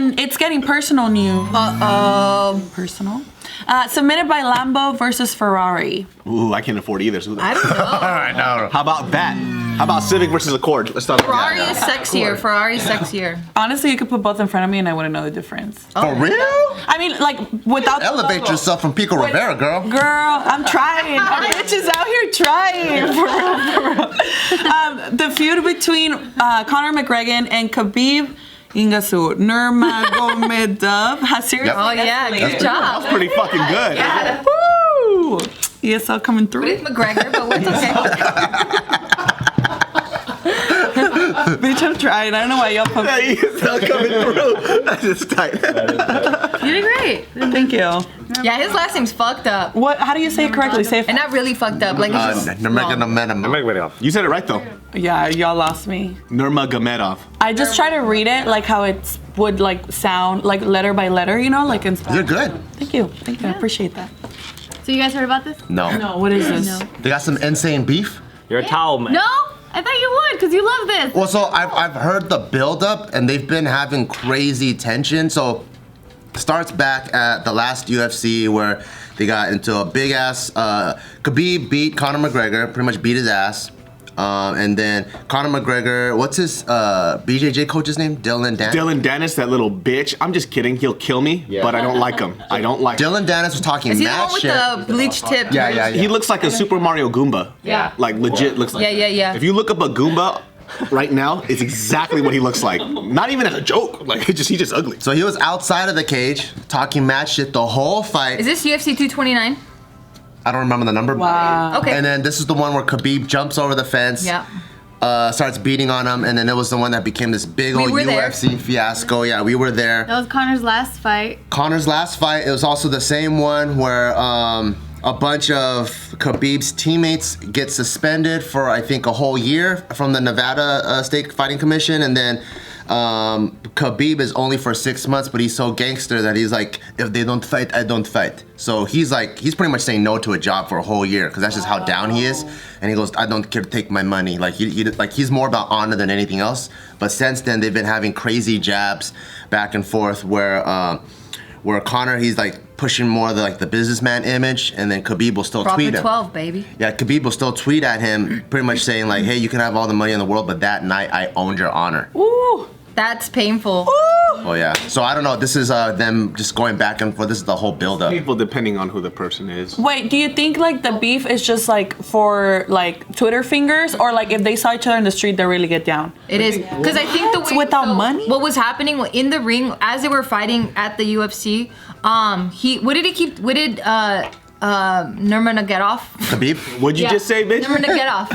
then it's getting personal news. Personal. Submitted by Lambo versus Ferrari. Ooh, I can't afford either. So I don't know. I know. How about that? How about Civic versus Accord? Let's start. Ferrari is sexier. Ferrari's sexier. Honestly, you could put both in front of me and I wouldn't know the difference. For real? I mean, like, without Elevate yourself from Pico Rivera, girl. Girl, I'm trying. Our bitch is out here trying. For real. The feud between Conor McGregor and Khabib Nurmagomedov has seriously Oh yeah, good job. That's pretty fucking good. Yeah. Woo! ESL coming through. It's McGregor, but what's okay. Bitch, I'm trying. I don't know why y'all put Hey, it's not coming through. That's just tight. You did great. Thank you. Yeah, his last name's fucked up. What? How do you say it correctly? Say it. And not really fucked up. Like, it's just wrong. You said it right though. Yeah, y'all lost me. Nurmagomedov. I just try to read it like how it would like sound, like letter by letter, you know, like in. You're good. Thank you. Thank you. I appreciate that. So you guys heard about this? No. No, what is this? They got some insane beef. You're a towel man. No? I thought you would, because you love this. Well, so I've heard the build-up, and they've been having crazy tension. So starts back at the last UFC where they got into a big-ass... Khabib beat Conor McGregor, pretty much beat his ass. And then Conor McGregor, what's his BJJ coach's name? Dylan Dennis? Dylan Dennis, that little bitch. I'm just kidding. He'll kill me, but I don't like him. I don't like him. Dylan Dennis was talking Is he the mad one with shit. the bleach tip? Yeah. He looks like a Super Mario Goomba. Yeah. Like legit looks like. Yeah. If you look up a Goomba right now, it's exactly what he looks like. Not even as a joke. Like he's just ugly. So he was outside of the cage, talking mad shit the whole fight. Is this UFC 229? I don't remember the number. Wow. Okay. And then this is the one where Khabib jumps over the fence. Yeah. Starts beating on him, and then it was the one that became this big old were there. UFC fiasco. Yeah, we were there. That was Connor's last fight. Connor's last fight, it was also the same one where a bunch of Khabib's teammates get suspended for, I think, a whole year from the Nevada State Fighting Commission, and then Khabib is only for 6 months, but he's so gangster that he's like, if they don't fight, I don't fight. So he's pretty much saying no to a job for a whole year, because that's just how down he is. And he goes, I don't care to take my money. Like he's more about honor than anything else. But since then, they've been having crazy jabs back and forth where Conor, he's like pushing more the businessman image, and then Khabib will still tweet him. 12, baby. Yeah, Khabib will still tweet at him, pretty much saying like, hey, you can have all the money in the world, but that night I owned your honor. Ooh. That's painful. Oh yeah. So I don't know. This is them just going back and forth. This is the whole build-up. People depending on who the person is. Wait, do you think like the beef is just like for like Twitter fingers, or like if they saw each other in the street, they really get down? It is, because I think the way Without money? What was happening in the ring as they were fighting at the UFC? What did Nurmagomedov? Khabib? What'd you just say, bitch? Nurmagomedov.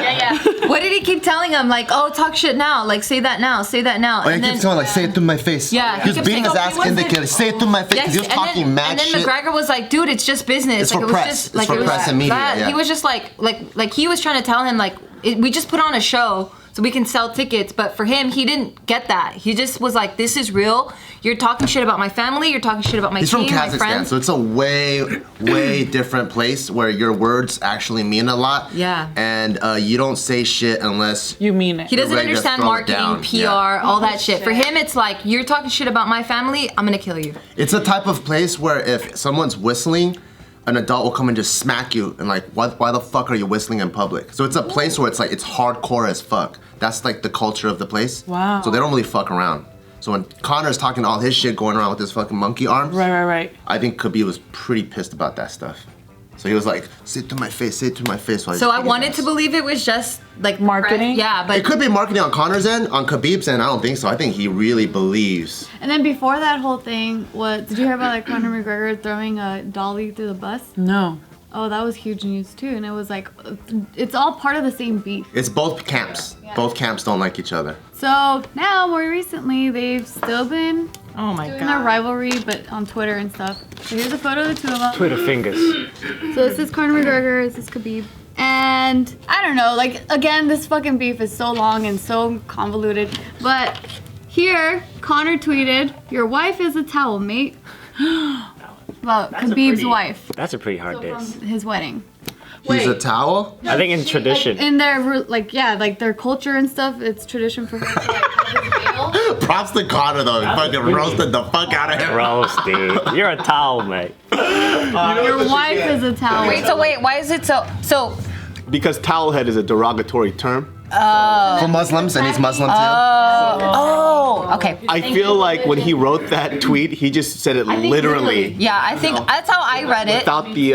Yeah. What did he keep telling him? Like, oh, talk shit now. Like, say that now. Say that now. Oh, he keeps telling like, say it to my face. Yeah, He was kept beating his saying, ass "Oh, in the kid. Say it to my face. Yes, He was talking mad and then shit. McGregor was like, dude, it's just business. It's like, for it was press. just It's like for it was press and media, that. yeah. He was just like he was trying to tell him like, we just put on a show so we can sell tickets. But for him, he didn't get that. He just was like, this is real. You're talking shit about my family. You're talking shit about my He's team, from my Kazakhstan, friends. so it's a way different place where your words actually mean a lot. Yeah. And you don't say shit unless You mean it. He doesn't ready to understand throw it marketing, down. PR, Yeah. all that shit. For him, it's like, you're talking shit about my family, I'm gonna kill you. It's a type of place where if someone's whistling, an adult will come and just smack you and like, why the fuck are you whistling in public? So it's a place where it's like, it's hardcore as fuck. That's like the culture of the place. Wow. So they don't really fuck around. So when Conor's talking all his shit going around with his fucking monkey arms, Right. I think Khabib was pretty pissed about that stuff. So he was like, say it to my face, say it to my face. So I wanted to believe it was just like Marketing? Yeah, but It could be marketing on Conor's end. On Khabib's end, I don't think so. I think he really believes. And then before that whole thing, did you hear about like Conor McGregor throwing a dolly through the bus? No. Oh, that was huge news too. And it was like, it's all part of the same beef. It's both camps. Both camps don't like each other. So now, more recently, they've still been oh my doing their rivalry, but on Twitter and stuff. So here's a photo of the two of them. Twitter fingers. So this is Conor McGregor, this is Khabib. And I don't know, like, again, this fucking beef is so long and so convoluted. But here, Conor tweeted, your wife is a towel, mate. About Khabib's wife. That's a pretty hard diss. From his wedding. He's a towel? I think in tradition. In their like their culture and stuff, it's tradition for him to like have his veil. Props to Conor though. He fucking roasted the fuck out of him. Gross, dude. You're a towel, mate. Your wife is a towel. Wait, why is it so? Because towel head is a derogatory term. For Muslims, and he's Muslim too. Oh, okay. I feel like when he wrote that tweet, he just said it literally. Yeah, I think that's how I read it. Without the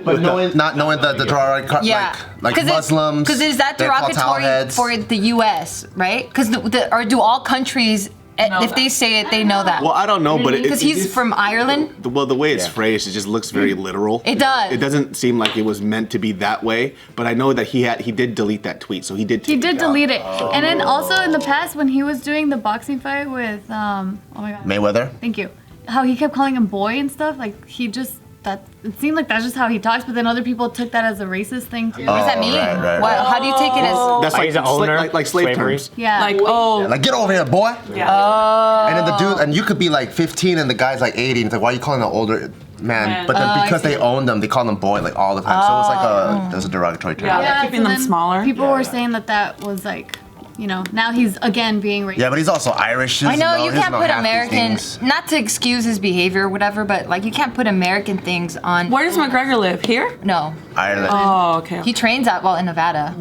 But not knowing the derogatory, Yeah, like Muslims. Because is that they're called towel derogatory heads. for the U.S., right? Because or do all countries, if they say it, they know that? Well, I don't know, but Because he's from Ireland. well, the way it's phrased, it just looks very literal. It does. It doesn't seem like it was meant to be that way. But I know that he did delete that tweet, so he did. He did delete it. Oh. And then also in the past when he was doing the boxing fight with oh my god. Mayweather. Thank you. How he kept calling him boy and stuff, like he just it seemed like that's just how he talks, but then other people took that as a racist thing too. What does that mean? right. How do you take it as? That's He's an owner. like slave slavery. terms. Yeah. Like, Like, get over here, boy. yeah. And then the dude, and you could be like 15 and the guy's like 80, and it's like, why are you calling the older man? But then because they own them, they call them boy like all the time. So it's like there's a derogatory term. Yeah. Keeping them then smaller. People were saying that was like, now he's again being racist. Yeah, but he's also Irish. I know you He doesn't can't know put half these American, things. not to excuse his behavior or whatever, but like you can't put American things on. Where does McGregor live? Here? No, Ireland. Oh, okay. he trains in Nevada.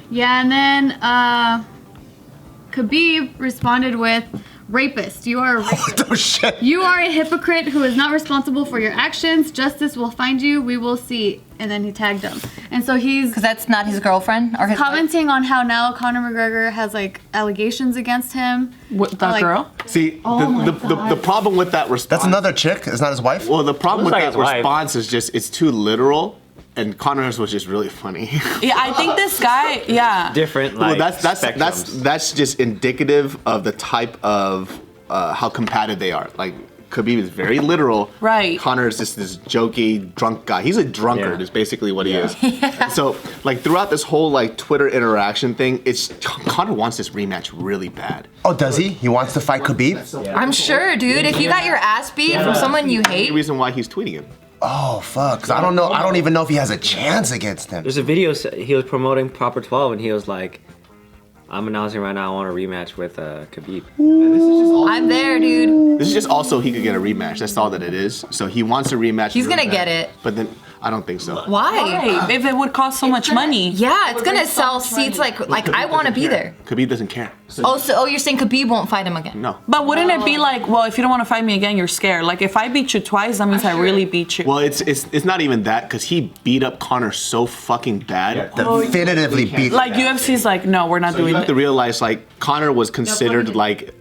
Yeah, and then Khabib responded with, rapist, you are a rapist. Oh shit. You are a hypocrite who is not responsible for your actions. Justice will find you. We will see. And then he tagged him. And so he's Because that's not his girlfriend or his commenting on how now Conor McGregor has like allegations against him. What, that Like- girl? See, the problem with that response. That's another chick. It's not his wife. Well, the problem with Looks like that his wife. response is just it's too literal, and Conor's was just really funny. Yeah, I think this guy, yeah. Different, Well, like, that's just indicative of the type of how combative they are. Like Khabib is very literal. Right. Conor is just this jokey drunk guy. He's a drunkard. Yeah. Is basically what he is. So like throughout this whole like Twitter interaction thing, Conor wants this rematch really bad. Oh, does he? He wants to fight Khabib? I'm sure, dude. If you got your ass beat from someone you The hate, reason why he's tweeting him. Oh fuck. 'Cause I don't know. I don't even know if he has a chance against him. There's a video he was promoting Proper 12 and he was like, I'm announcing right now I want a rematch with Khabib. I'm there, dude. This is just also he could get a rematch. That's all that it is. So he wants a rematch. He's really gonna bad. get it. But then I don't think so. Why? Right. If it would cost so much money. Yeah, it's gonna sell seats like I want to be there. Khabib doesn't care. Oh, you're saying Khabib won't fight him again? No. But wouldn't it be like, well, if you don't want to fight me again, you're scared. Like if I beat you twice, that means I really beat you. Well, it's not even that because he beat up Conor so fucking bad. Definitively beat. Like UFC's like, no, we're not You doing have to it. realize like Conor was considered like,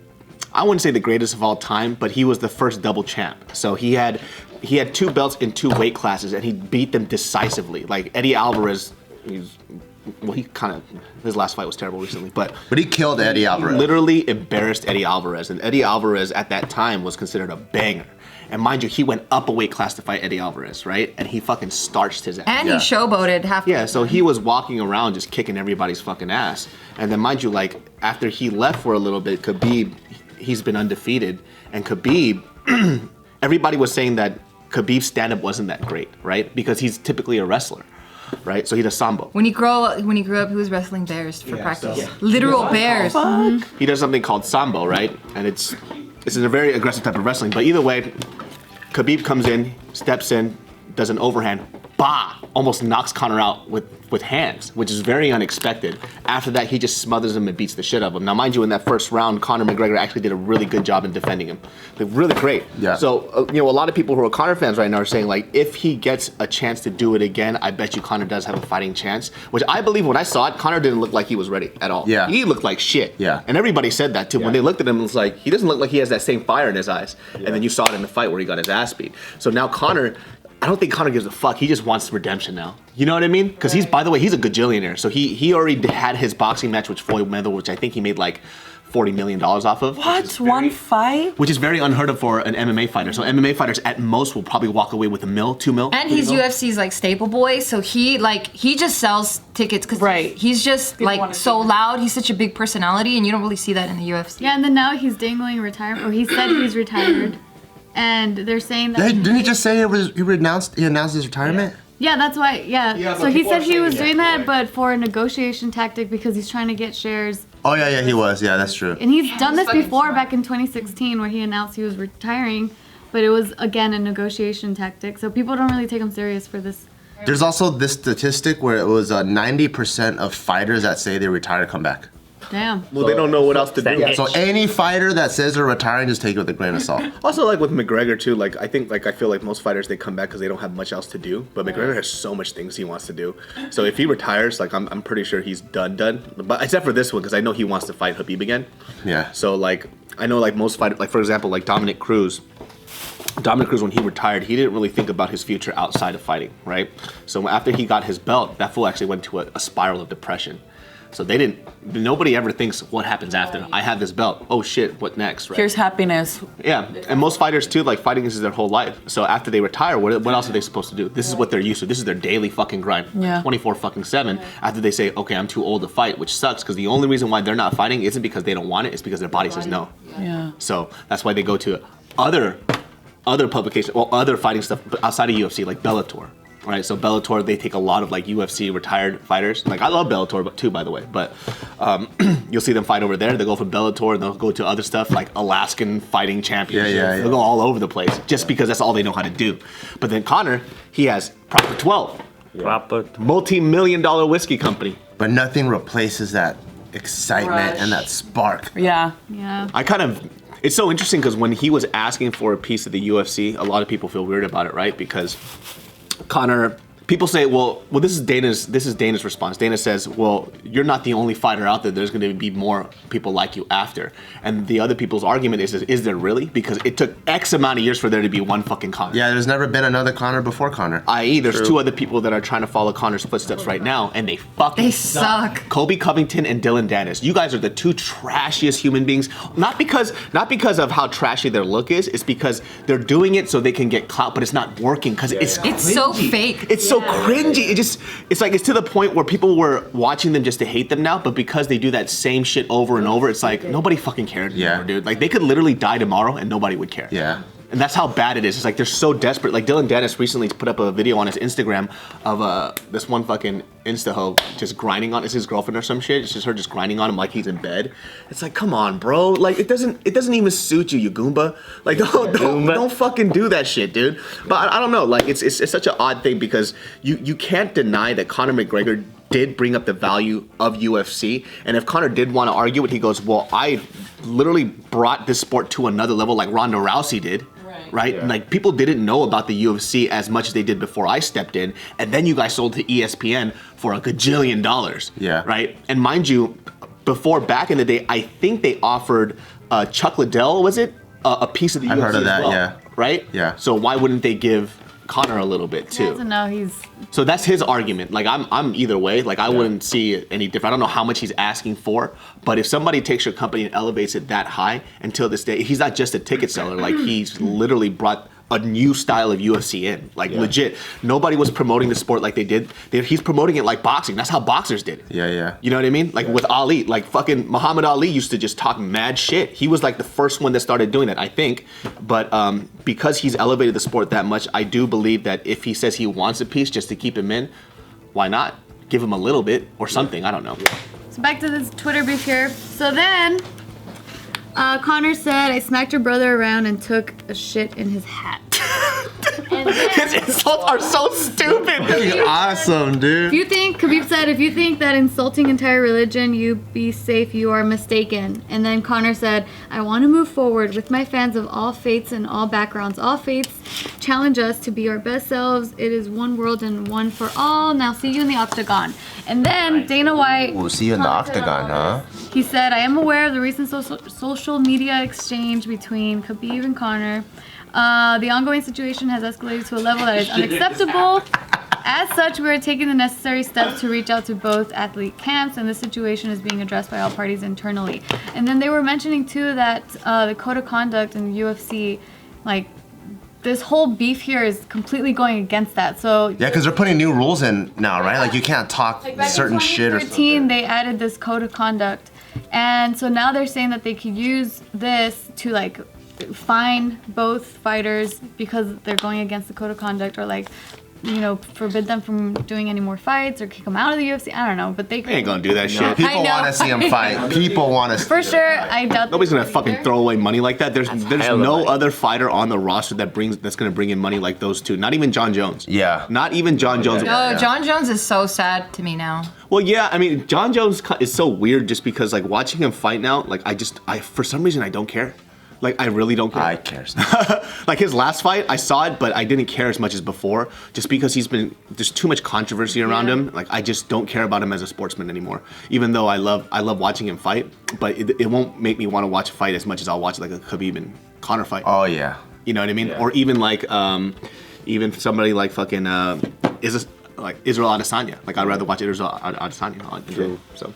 I wouldn't say the greatest of all time, but he was the first double champ. So he had 2 belts in 2 weight classes and he beat them decisively. Like Eddie Alvarez, he kind of, his last fight was terrible recently, but But he killed Eddie Alvarez. literally embarrassed Eddie Alvarez. And Eddie Alvarez at that time was considered a banger. And mind you, he went up a weight class to fight Eddie Alvarez, right? And he fucking starched his ass. And he showboated half. Yeah, so he was walking around just kicking everybody's fucking ass. And then mind you, like, after he left for a little bit, Khabib, he's been undefeated. And Khabib, everybody was saying that Khabib's stand-up wasn't that great, right? Because he's typically a wrestler, right? So he does sambo. When he grew up, he was wrestling bears for practice. Literal bears. He does something called sambo, right? And it's a very aggressive type of wrestling. But either way, Khabib comes in, steps in, does an overhand, bah! Almost knocks Conor out with hands, which is very unexpected. After that, he just smothers him and beats the shit out of him. Now, mind you, in that first round, Conor McGregor actually did a really good job in defending him. Like, really great. Yeah. So, a lot of people who are Conor fans right now are saying, like, if he gets a chance to do it again, I bet you Conor does have a fighting chance. Which I believe when I saw it, Conor didn't look like he was ready at all. Yeah. He looked like shit. Yeah. And everybody said that too. When they looked at him, it was like, he doesn't look like he has that same fire in his eyes. And then you saw it in the fight where he got his ass beat. So now Conor, I don't think Conor gives a fuck. He just wants redemption now. You know what I mean? Because by the way, he's a gajillionaire. So he already had his boxing match with Floyd Mayweather, which I think he made like $40 million off of. What? One fight? Which is very unheard of for an MMA fighter. So MMA fighters at most will probably walk away with $1 million, $2 million. And he's UFC's like staple boy, so he just sells tickets because he's just like so loud. He's such a big personality, and you don't really see that in the UFC. Yeah, and then now he's dangling retirement, or he said he's retired. And they're saying that Didn't he just say he announced his retirement? Yeah, that's why. Yeah. Yeah, but So he people said are he saying was that, doing that, right. but for a negotiation tactic because he's trying to get shares. Oh yeah, he was. Yeah, that's true. And he's done this before back in 2016 where he announced he was retiring, but it was again a negotiation tactic. So people don't really take him serious for this. There's also this statistic where it was 90% of fighters that say they retire come back. Damn. Well, they don't know what else to do. Yeah. So any fighter that says they're retiring, just take it with a grain of salt. Also, like with McGregor too, like I feel like most fighters they come back because they don't have much else to do. But McGregor has so much things he wants to do. So if he retires, like I'm pretty sure he's done. But except for this one, because I know he wants to fight Khabib again. Yeah. So like I know like most fighters, like for example, like Dominic Cruz. When he retired, he didn't really think about his future outside of fighting, right? So after he got his belt, that fool actually went to a spiral of depression. So nobody ever thinks what happens after. I have this belt. Oh shit, what next, right? Here's happiness. Yeah, and most fighters too, like fighting is their whole life. So after they retire, what else are they supposed to do? This is what they're used to. This is their daily fucking grind. Yeah. 24/7. After they say, okay, I'm too old to fight, which sucks because the only reason why they're not fighting isn't because they don't want it, it's because their body says no. Yeah. So that's why they go to other publications, well, other fighting stuff outside of UFC, like Bellator. Right, so Bellator, they take a lot of like UFC retired fighters. Like I love Bellator too, by the way. But you'll see them fight over there. They go from Bellator and they'll go to other stuff like Alaskan Fighting Championships. Yeah. They'll go all over the place just because that's all they know how to do. But then Conor, he has Proper 12, Proper. multi-million-dollar whiskey company. But nothing replaces that excitement Rush. and that spark. Yeah. Yeah. It's so interesting because when he was asking for a piece of the UFC, a lot of people feel weird about it, right? Because Conor, people say, well, this is Dana's response. Dana says, well, you're not the only fighter out there. There's going to be more people like you after. And the other people's argument is there really? Because it took X amount of years for there to be one fucking Conor. Yeah, there's never been another Conor before Conor. I.e., there's two other people that are trying to follow Conor's footsteps right now, and they fucking suck. Kobe Covington and Dylan Dennis. You guys are the two trashiest human beings. Not because of how trashy their look is. It's because they're doing it so they can get clout, but it's not working because it's so cringy. fake. It's so cringy. It's to the point where people were watching them just to hate them now, but because they do that same shit over and over, it's like nobody fucking cares anymore, dude. Like they could literally die tomorrow and nobody would care. Yeah. And that's how bad it is. It's like they're so desperate. Like Dylan Dennis recently put up a video on his Instagram of this one fucking Insta hoe just grinding on. It's his girlfriend or some shit. It's just her just grinding on him like he's in bed. It's like, come on, bro. Like it doesn't even suit you, you goomba. Like don't fucking do that shit, dude. But I don't know. Like it's such an odd thing because you can't deny that Conor McGregor did bring up the value of UFC, and if Conor did want to argue it, he goes, well, I literally brought this sport to another level like Ronda Rousey did. Right? Yeah. Like people didn't know about the UFC as much as they did before I stepped in, and then you guys sold to ESPN for a gajillion dollars. Yeah. Right? And mind you, before back in the day, I think they offered Chuck Liddell, was it? A piece of the UFC. I've heard of that, as well, yeah. Right? Yeah. So why wouldn't they give Conor a little bit He too? doesn't know he's. So that's his argument. Like I'm either way. Like I wouldn't see any different. I don't know how much he's asking for, but if somebody takes your company and elevates it that high, until this day, he's not just a ticket seller. Like he's literally brought a new style of UFC in. Like legit, nobody was promoting the sport like they did. He's promoting it like boxing. That's how boxers did it. Yeah. You know what I mean? Like with Ali, like fucking Muhammad Ali used to just talk mad shit. He was like the first one that started doing that, I think. But because he's elevated the sport that much, I do believe that if he says he wants a piece just to keep him in, why not? Give him a little bit or something. I don't know. So back to this Twitter beef here. So then, Conor said, I smacked your brother around and took a shit in his hat. His insults are so stupid. Awesome, dude. Khabib said, if you think that insulting entire religion, you be safe, you are mistaken. And then Conor said, I want to move forward with my fans of all faiths and all backgrounds. All faiths challenge us to be our best selves. It is one world and one for all. Now see you in the octagon. And then Dana White. We'll see you in the octagon, huh? He said, I am aware of the recent social media exchange between Khabib and Conor. The ongoing situation has escalated to a level that is unacceptable. As such, we are taking the necessary steps to reach out to both athlete camps, and this situation is being addressed by all parties internally. And then they were mentioning too that the code of conduct in the UFC, like this whole beef here is completely going against that. So Yeah, because they're putting new rules in now, right? Like you can't talk certain shit or 2013, something. they added this code of conduct, and so now they're saying that they could use this to like fine both fighters because they're going against the code of conduct, or like forbid them from doing any more fights or kick them out of the UFC. I don't know, but they They ain't gonna do that shit. People know. want to see him fight. People want to. For sure, I doubt. Nobody's gonna fucking throw away money like that. There's hella no money. other fighter on the roster that's gonna bring in money like those two. Not even John Jones. Yeah. Not even John Jones. Oh, John Jones is so sad to me now. Well, yeah. I mean, John Jones is so weird just because like watching him fight now, like I for some reason I don't care. Like I really don't care. I care. Like his last fight, I saw it, but I didn't care as much as before, just because there's too much controversy around him. Like I just don't care about him as a sportsman anymore. Even though I love watching him fight, but it won't make me want to watch a fight as much as I'll watch like a Khabib and Conor fight. Oh yeah. You know what I mean? Yeah. Or even like even somebody like fucking Israel Adesanya. Like I'd rather watch Israel Adesanya. So.